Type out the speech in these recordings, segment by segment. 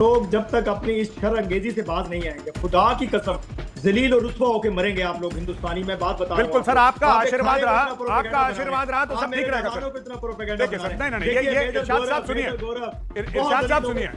लोग जब तक अपनी इस शर्अंगेजी से बाज नहीं आएंगे, खुदा की कसम जलील और रुस्वा होकर मरेंगे आप लोग हिंदुस्तानी। मैं बात बता बिल्कुल सर, आपका आशीर्वाद रहा, आपका आशीर्वाद रहा तो सब ठीक रहेगा सर। देखिए सर, नहीं, ये इरशाद साहब सुनिए, इरशाद साहब सुनिए,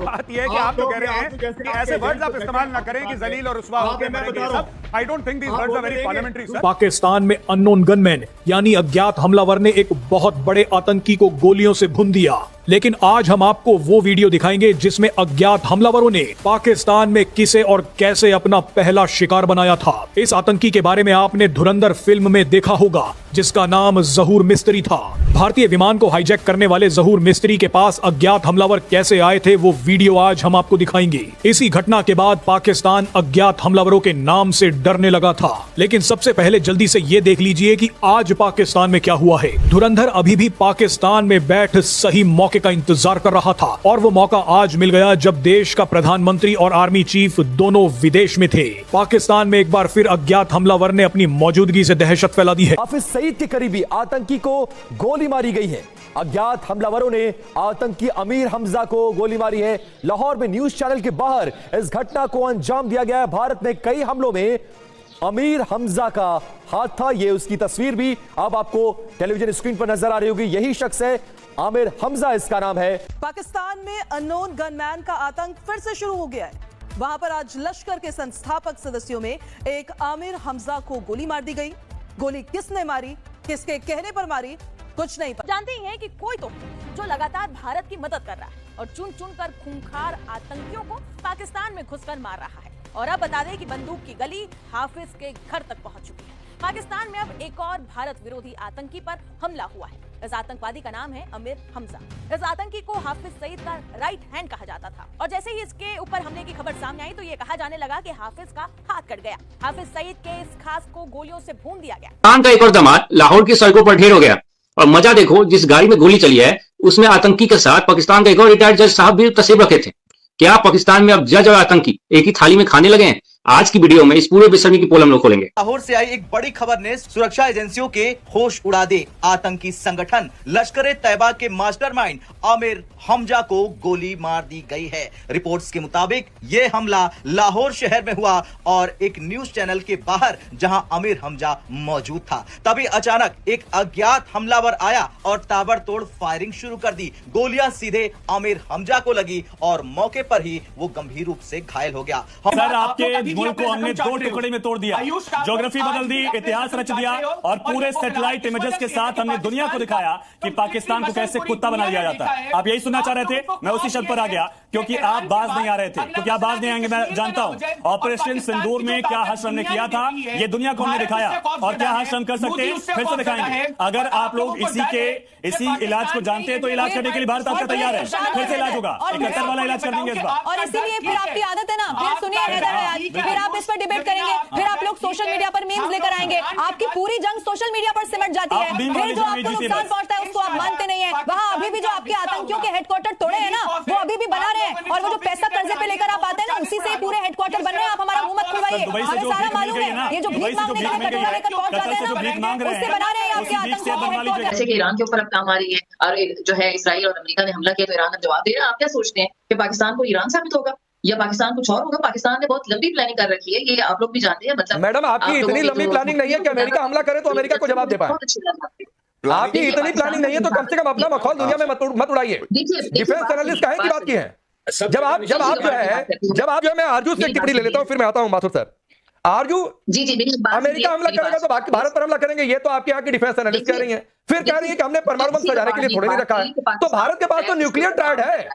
बात ये है कि आप तो कह रहे हैं कि ऐसे वर्ड्स आप इस्तेमाल ना करें कि जलील और रुस्वा होकर मरेंगे सब। I don't think these words are very parliamentary sir. Pakistan में अननोन गनमैन यानी अज्ञात हमलावर ने एक बहुत बड़े आतंकी को गोलियों से भून दिया, लेकिन आज हम आपको वो वीडियो दिखाएंगे जिसमें अज्ञात हमलावरों ने पाकिस्तान में किसे और कैसे अपना पहला शिकार बनाया था। इस आतंकी के बारे में आपने धुरंधर फिल्म में देखा होगा, जिसका नाम जहूर मिस्त्री था। भारतीय विमान को हाईजैक करने वाले जहूर मिस्त्री के पास अज्ञात हमलावर कैसे आए थे, वो वीडियो आज हम आपको दिखाएंगे। इसी घटना के बाद पाकिस्तान अज्ञात हमलावरों के नाम से डरने लगा था, लेकिन सबसे पहले जल्दी से ये देख लीजिए कि आज पाकिस्तान में क्या हुआ है। धुरंधर अभी भी पाकिस्तान में बैठ सही मौके का इंतजार कर रहा था, और वो मौका आज मिल गया जब देश का प्रधानमंत्री और आर्मी चीफ दोनों विदेश में थे। पाकिस्तान में एक बार फिर अज्ञात हमलावर ने अपनी मौजूदगी से दहशत फैला दी है। हाफिज सईद के करीबी आतंकी को गोली मारी गई है। अज्ञात हमलावरों ने आतंकी अमीर हमजा को गोली मारी है। लाहौर में न्यूज चैनल के बाहर इस घटना को अंजाम दिया गया है। भारत में कई हमलों में अमीर हमजा का हाथ था, ये उसकी तस्वीर भी अब आपको टेलीविजन स्क्रीन पर नजर आ रही होगी। यही शख्स है, आमिर हमजा इसका नाम है। पाकिस्तान में अननोन गनमैन का आतंक फिर से शुरू हो गया है। वहां पर आज लश्कर के संस्थापक सदस्यों में एक आमिर हमजा को गोली मार दी गई। गोली किसने मारी, किसके कहने पर मारी, कुछ नहीं पता। जानते ही हैं कि कोई तो जो लगातार भारत की मदद कर रहा है और चुन चुन कर खूंखार आतंकियों को पाकिस्तान में घुसकर मार रहा है। और अब बता दें कि बंदूक की गली हाफिज के घर तक पहुंच चुकी है। पाकिस्तान में अब एक और भारत विरोधी आतंकी पर हमला हुआ है। इस आतंकवादी का नाम है आमिर हमजा। इस आतंकी को हाफिज सईद का राइट हैंड कहा जाता था, और जैसे ही इसके ऊपर हमले की खबर सामने आई तो ये कहा जाने लगा कि हाफिज का हाथ कट गया। हाफिज सईद के इस खास को गोलियों से भून दिया गया। पाकिस्तान का एक और दामाद लाहौर की सड़कों पर ढेर हो गया, और मजा देखो, जिस गाड़ी में गोली चली है उसमें आतंकी के साथ पाकिस्तान का एक और रिटायर्ड जज साहब भी तस्वीर रखे थे। क्या पाकिस्तान में अब जज और आतंकी एक ही थाली में खाने लगे हैं? आज की वीडियो में इस पूरे बेशर्मी की पोल हम लोग खोलेंगे। लाहौर से आई एक बड़ी खबर ने सुरक्षा एजेंसियों के होश उड़ा दे। आतंकी संगठन लश्कर ए तैयबा के मास्टरमाइंड आमिर हमजा को गोली मार दी गई है। रिपोर्ट्स के मुताबिक ये हमला लाहौर शहर में हुआ और एक न्यूज चैनल के बाहर जहां आमिर हमजा मौजूद था। तभी अचानक एक अज्ञात हमलावर आया और ताबड़तोड़ फायरिंग शुरू कर दी। गोलियां सीधे आमिर हमजा को लगी और मौके पर ही वो गंभीर रूप से घायल हो गया। सर, आपके मुल्क को हमने दो टुकड़े में तोड़ दिया, ज्योग्राफी बदल दी, इतिहास रच दिया, और पूरे सैटेलाइट इमेजेस के साथ हमने दुनिया को दिखाया कि पाकिस्तान को कैसे कुत्ता बना दिया जाता है। आप यही सुनना चाह रहे थे, मैं उसी शब्द पर आ गया, क्योंकि आप बाज नहीं आ रहे थे, क्योंकि आप बाज नहीं आएंगे मैं जानता हूं। ऑपरेशन सिंदूर में क्या हश्र हमने किया था, ये दुनिया को हमने दिखाया, और क्या हश्र हम कर सकते हैं फिर से दिखाएंगे। अगर आप लोग इसी इलाज को जानते हैं तो इलाज करने के लिए भारत आपका तैयार है। फिर से इलाज होगा, 71 वाला इलाज कर देंगे इस बार। और इसीलिए फिर आपकी आदत है ना, फिर सुनिए, फिर आप इस पर डिबेट करेंगे, फिर आप लोग सोशल मीडिया पर मीम्स लेकर आएंगे। आपकी पूरी जंग सोशल मीडिया पर सिमट जाती है। फिर जो आपको नुकसान पहुंचता है उसको आप मानते नहीं है। वहां अभी भी जो आपके आतंकियों के हेडक्वार्टर तोड़े हैं ना, वो अभी भी बना रहे हैं, और वो जो पैसा कर्जे पे लेकर आप आते हैं ना, उसी से पूरे हेडक्वार्टर बन रहे हैं। आप हमारा मुंह मत खुलवाइए, हमें सारा मालूम है। ये जो भीख मांगने का कटोरा लेकर पहुंच जाते हैं ना, उससे बना रहे हैं आपके आतंकियों। जैसे कि ईरान के ऊपर अब काम आ रही है, और जो है इसराइल और अमेरिका ने हमला किया तो ईरान अब जवाब दे रहा है। आप क्या सोचते हैं कि पाकिस्तान को ईरान साबित होगा या पाकिस्तान कुछ और होगा? पाकिस्तान ने बहुत लंबी प्लानिंग कर रखी है, ये आप लोग भी जानते हैं। मतलब मैडम, आपकी इतनी लंबी प्लानिंग नहीं है कि अमेरिका हमला करे तो अमेरिका को जवाब दे पाए। आपकी इतनी प्लानिंग नहीं है तो कम से कम अपना मखौल दुनिया में मत उड़ाइए। डिफेंस एनालिस्ट काहे की बात की है? जब आप जो है, मैं आरजू से टिप्पणी ले लेता हूँ, फिर मैं आता हूँ माथुर सर। आरजू अमेरिका हमला करेगा तो बाकी भारत पर हमला करेंगे, ये तो आपके यहाँ की डिफेंस एनालिस्ट कह रही है। फिर कह रही है कि हमने परमाणु बम सजाने के लिए थोड़ी नहीं रखा है। तो भारत के पास तो न्यूक्लियर ट्रायड है,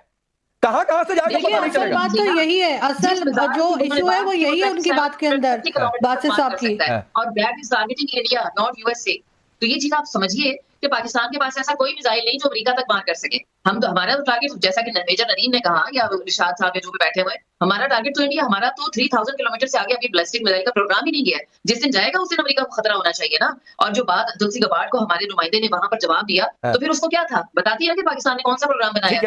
कहां से जाएगा पता नहीं चलेगा। बात तो यही है, असल जो इशू है वो यही है उनकी बात के अंदर, बात से साफ की। और that is targeting India, not USA. तो ये चीज आप समझिए कि पाकिस्तान के पास ऐसा कोई मिसाइल नहीं जो अमेरिका तक मार कर सके। हम तो हमारा तो टारगेट, जैसा कि मेजर नदीम ने कहा या इरशाद साहब जो भी बैठे हुए हैं, हमारा टारगेट तो इंडिया, हमारा तो 3000 किलोमीटर से आगे अभी बैलिस्टिक मिसाइल का प्रोग्राम ही नहीं गया है। जिस दिन जाएगा उस दिन अमेरिका को खतरा होना चाहिए ना। और जो बात तुलसी गबार्ड को हमारे नुमाइंदे ने वहां पर जवाब दिया, तो फिर उसको क्या था बताती है कि पाकिस्तान ने कौन सा प्रोग्राम बनाया।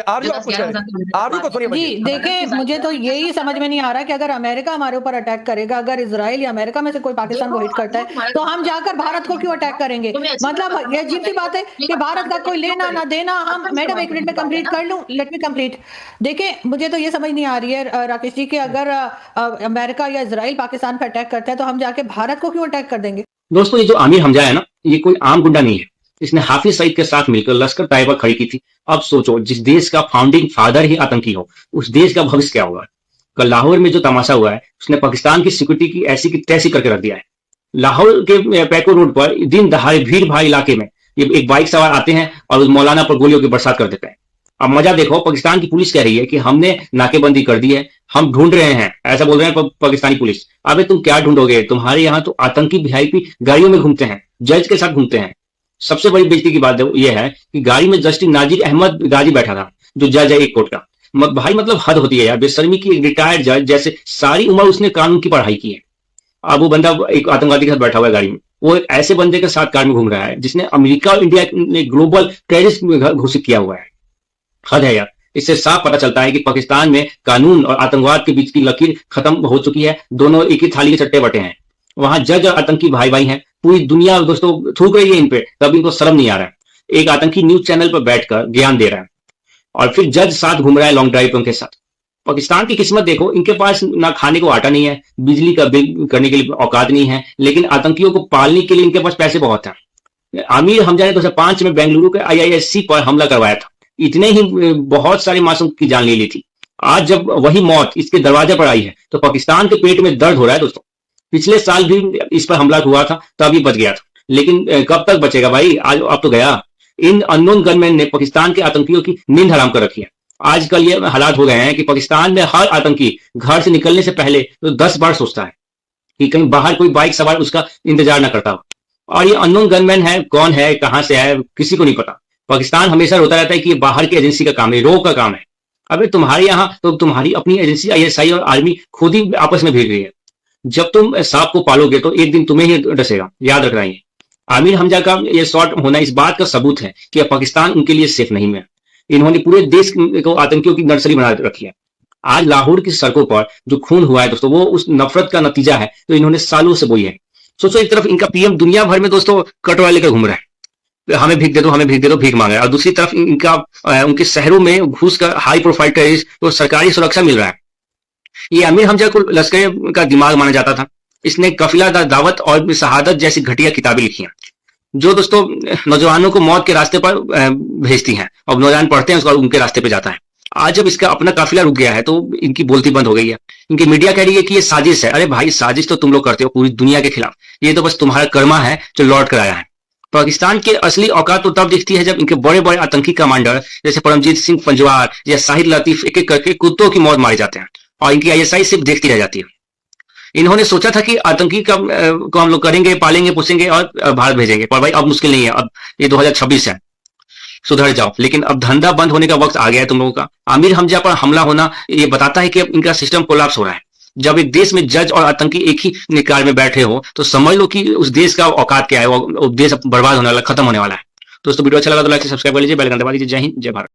जी देखिए, मुझे तो यही समझ में नहीं आ रहा कि अगर अमेरिका हमारे ऊपर अटैक करेगा, अगर इसराइल या अमेरिका में से कोई पाकिस्तान को हिट करता है, तो हम जाकर भारत को क्यों अटैक करेंगे? मतलब ये अजीब सी बात है कि भारत का कोई लेना ना देना। हम मैडम एक मिनट लेट मैं कंप्लीट कर लूं, लेट मी कंप्लीट। देखिए मुझे तो ये समझ नहीं आ रही है राकेश जी कि अगर अमेरिका या इजराइल पाकिस्तान पर अटैक करता है तो हम जाके भारत को क्यों अटैक कर देंगे? दोस्तों, ये जो आमिर हमजा है ना, ये कोई आम गुंडा नहीं है। इसने हाफिज सईद के साथ मिलकर लश्कर तैयबा खड़ी की थी। अब सोचो, जिस देश का फाउंडिंग फादर ही आतंकी हो, उस देश का भविष्य क्या होगा? कल लाहौर में जो तमाशा हुआ है, उसने पाकिस्तान की सिक्योरिटी की ऐसी की तैसी करके रख दिया है। लाहौर के पैको रोड पर दिन दहाड़े भीड़ भाड़ इलाके में ये एक बाइक सवार आते हैं और उस मौलाना पर गोलियों की बरसात कर देते हैं। अब मजा देखो, पाकिस्तान की पुलिस कह रही है कि हमने नाकेबंदी कर दी है, हम ढूंढ रहे हैं, ऐसा बोल रहे हैं पाकिस्तानी पुलिस। अबे तुम क्या ढूंढोगे? तुम्हारे यहाँ तो आतंकी वीआईपी गाड़ियों में घूमते हैं, जज के साथ घूमते हैं। सबसे बड़ी बेइज्जती की बात यह है कि गाड़ी में जस्टिस नाजिर अहमद गाजी बैठा था, जो जज है एक कोर्ट का। भाई मतलब हद होती है यार, बेशर्मी की। एक रिटायर्ड जज जैसे सारी उम्र उसने कानून की पढ़ाई की है, अब वो बंदा एक आतंकवादी के साथ बैठा हुआ है गाड़ी में। वो एक ऐसे बंदे के साथ कार में घूम रहा है जिसने अमेरिका और इंडिया ने ग्लोबल टेररिस्ट घोषित किया हुआ है। हद है यार। इससे साफ पता चलता है कि पाकिस्तान में कानून और आतंकवाद के बीच की लकीर खत्म हो चुकी है। दोनों एक ही थाली के चट्टे बटे हैं। वहां जज और आतंकी भाई भाई हैं। पूरी दुनिया दोस्तों थूक रही है इन पे, तब इनको शर्म नहीं आ रहा है। एक आतंकी न्यूज चैनल पर बैठकर ज्ञान दे रहा है और फिर जज साथ घूम रहा है लॉन्ग ड्राइव उनके साथ। पाकिस्तान की किस्मत देखो, इनके पास ना खाने को आटा नहीं है, बिजली का बिल करने के लिए औकात नहीं है, लेकिन आतंकियों को पालने के लिए इनके पास पैसे बहुत हैं। आमिर हमजा ने 2005 में बेंगलुरु के IISc पर हमला करवाया था। इतने ही बहुत सारे मासूम की जान ले ली थी। आज जब वही मौत इसके दरवाजे पर आई है तो पाकिस्तान के पेट में दर्द हो रहा है दोस्तों। पिछले साल भी इस पर हमला हुआ था, तब ही बच गया था, लेकिन कब तक बचेगा भाई? आज अब तो गया। इन अननोन गनमैन ने पाकिस्तान के आतंकियों की नींद हराम कर रखी है। आजकल ये हालात हो गए हैं कि पाकिस्तान में हर आतंकी घर से निकलने से पहले तो 10 बार सोचता है कि कहीं बाहर कोई बाइक सवार उसका इंतजार ना करता हो। और ये अननोन गनमैन है, कौन है, कहां से है, किसी को नहीं पता। पाकिस्तान हमेशा रोता रहता है कि ये बाहर की एजेंसी का काम है, रो का काम है। अबे तुम्हारे यहाँ तो तुम्हारी अपनी एजेंसी ISI और आर्मी खुद ही आपस में भेज रही है। जब तुम सांप को पालोगे तो एक दिन तुम्हें ही डसेगा, याद रखना। ये आमिर हमजा का ये शॉट होना इस बात का सबूत है कि पाकिस्तान उनके लिए सेफ नहीं है। इन्होंने पूरे देश को आतंकियों की नर्सरी बना रखी है। आज लाहौर की सड़कों पर जो खून हुआ है दोस्तों, वो उस नफरत का नतीजा है तो इन्होंने सालों से बोई है। सोचो, एक तरफ इनका PM दुनिया भर में दोस्तों कटोरा लेकर घूम रहा है, हमें भीख दे दो, हमें भीख दे दो, भीख मांग रहा है। और दूसरी तरफ इनका उनके शहरों में घुस कर हाई प्रोफाइल टेररिस्ट तो सरकारी सुरक्षा मिल रहा है। ये आमिर हमजा को लश्कर का दिमाग माना जाता था। इसने कफिला दावत और शहादत जैसी घटिया किताबें लिखी हैं जो दोस्तों नौजवानों को मौत के रास्ते पर भेजती हैं, और नौजवान पढ़ते हैं उसको और उनके रास्ते पे जाता है। आज जब इसका अपना काफिला रुक गया है तो इनकी बोलती बंद हो गई है। इनकी मीडिया कह रही है कि ये साजिश है। अरे भाई, साजिश तो तुम लोग करते हो पूरी दुनिया के खिलाफ, ये तो बस तुम्हारा कर्मा है जो लौट कर आया है। पाकिस्तान की असली औकात तो तब दिखती है जब इनके बड़े बड़े आतंकी कमांडर जैसे परमजीत सिंह पंजवार या शाहिद लतीफ एक एक करके कुत्तों की मौत मारे जाते हैं और इनकी ISI सिर्फ देखती रह जाती है। इन्होंने सोचा था कि आतंकी को हम लोग करेंगे, पालेंगे, पोसेंगे और भारत भेजेंगे, पर भाई अब मुश्किल नहीं है। अब ये 2026 है, सुधर जाओ। लेकिन अब धंधा बंद होने का वक्त आ गया है तुम लोगों का। आमिर हमजा पर हमला होना ये बताता है कि अब इनका सिस्टम कोलैप्स हो रहा है। जब एक देश में जज और आतंकी एक ही निकाय में बैठे हो तो समझ लो कि उस देश का औकात क्या है। वो देश बर्बाद होने वाला, खत्म होने वाला है। दोस्तों वीडियो अच्छा लगा तो लाइक से सब्सक्राइब कर लीजिए, बेल आइकन दबा दीजिए। जय हिंद, जय भारत।